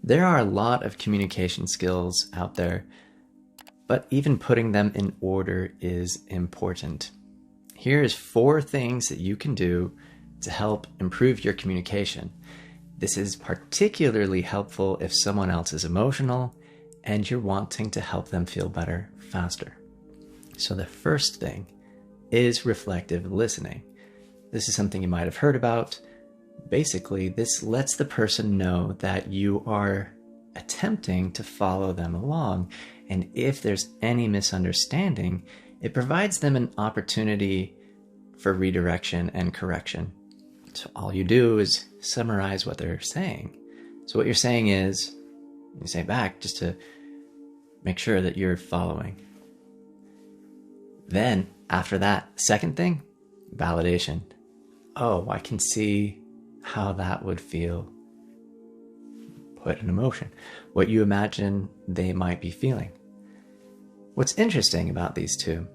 There are a lot of communication skills out there, but even putting them in order is important. Here's 4 things that you can do to help improve your communication. This is particularly helpful if someone else is emotional and you're wanting to help them feel better faster. So the first thing is reflective listening. This is something you might have heard about. Basically, this lets the person know that you are attempting to follow them along. And if there's any misunderstanding, it provides them an opportunity for redirection and correction. So all you do is summarize what they're saying. So what you're saying is, you say back just to make sure that you're following. Then after that, second thing, validation. Oh, I can see how that would feel. Put an emotion. What you imagine they might be feeling. What's interesting about these two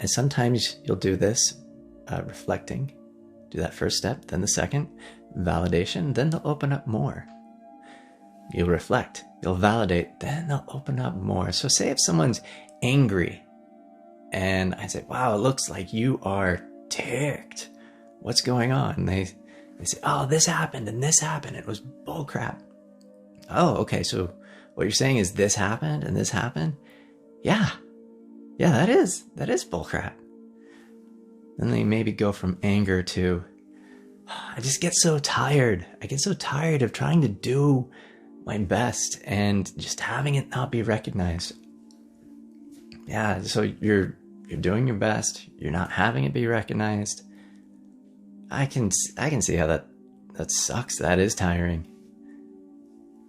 is sometimes you'll do this, reflecting, do that first step, then the second, validation, then they'll open up more. You'll reflect, you'll validate, then they'll open up more. So say if someone's angry and I say, wow, it looks like you are ticked. What's going on? And they say, oh, this happened and this happened. It was bullcrap. Oh, okay. So what you're saying is this happened and this happened? Yeah, that is bullcrap. Then they maybe go from anger to, I just get so tired. I get so tired of trying to do my best and just having it not be recognized. Yeah, so you're doing your best. You're not having it be recognized. I can see how that sucks. That is tiring.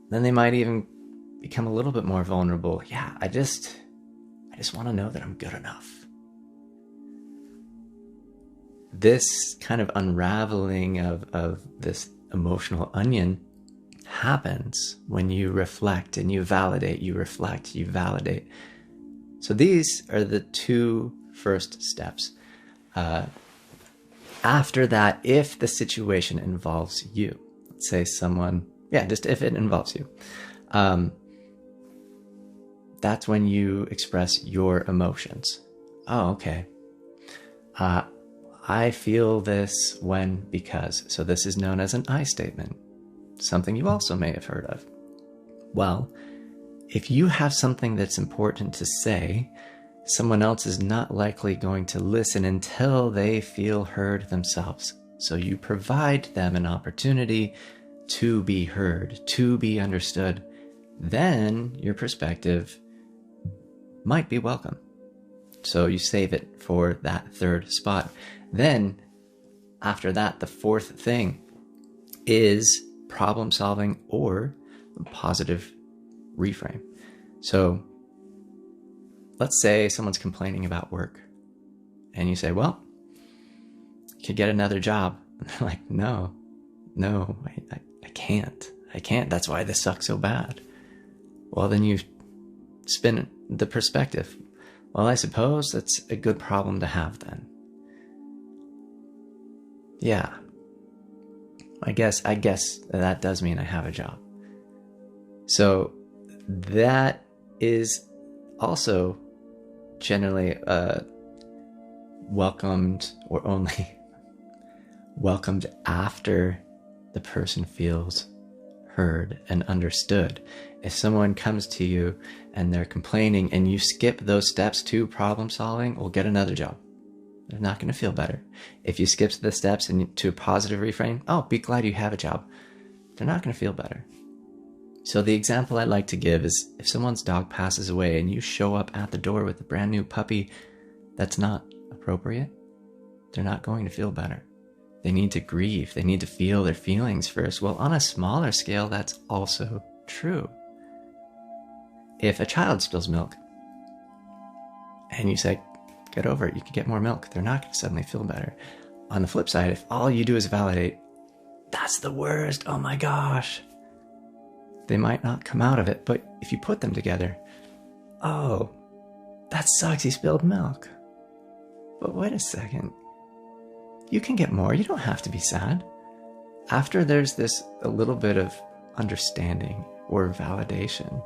Then they might even become a little bit more vulnerable. Yeah, I just want to know that I'm good enough. This kind of unraveling of this emotional onion happens when you reflect and you validate. You reflect, you validate. So these are the 2 first steps. After that, if the situation involves you, let's say someone, just if it involves you, that's when you express your emotions. Oh, okay. I feel this when, because. So this is known as an I statement, something you also may have heard of. Well, if you have something that's important to say, someone else is not likely going to listen until they feel heard themselves. So you provide them an opportunity to be heard, to be understood. Then your perspective might be welcome. So you save it for that 3rd spot. Then after that, the 4th thing is problem solving or a positive reframe. So let's say someone's complaining about work and you say, well, you could get another job. And they're like, no, I can't. That's why this sucks so bad. Well, then you spin the perspective. Well, I suppose that's a good problem to have then. Yeah. I guess that does mean I have a job. So that is also generally welcomed or only welcomed after the person feels heard and understood. If someone comes to you and they're complaining and you skip those steps to problem solving, well, get another job. They're not going to feel better. If you skip the steps to a positive reframe, oh, be glad you have a job. They're not going to feel better. So the example I like to give is if someone's dog passes away and you show up at the door with a brand new puppy, that's not appropriate. They're not going to feel better. They need to grieve. They need to feel their feelings first. Well, on a smaller scale, that's also true. If a child spills milk and you say, get over it, you can get more milk, they're not going to suddenly feel better. On the flip side, if all you do is validate, that's the worst, oh my gosh, they might not come out of it. But if you put them together, oh, that sucks, he spilled milk. But wait a second, you can get more, you don't have to be sad. After there's a little bit of understanding, or validation.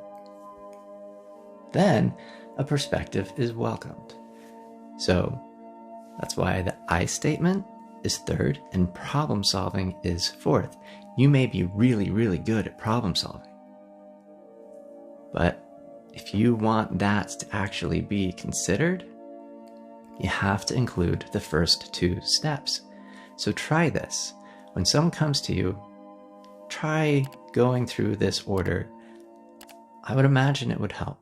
Then a perspective is welcomed. So that's why the I statement is third and problem solving is fourth. You may be really, really good at problem solving, but if you want that to actually be considered, you have to include the first two steps. So try this. When someone comes to you, try going through this order. I would imagine it would help.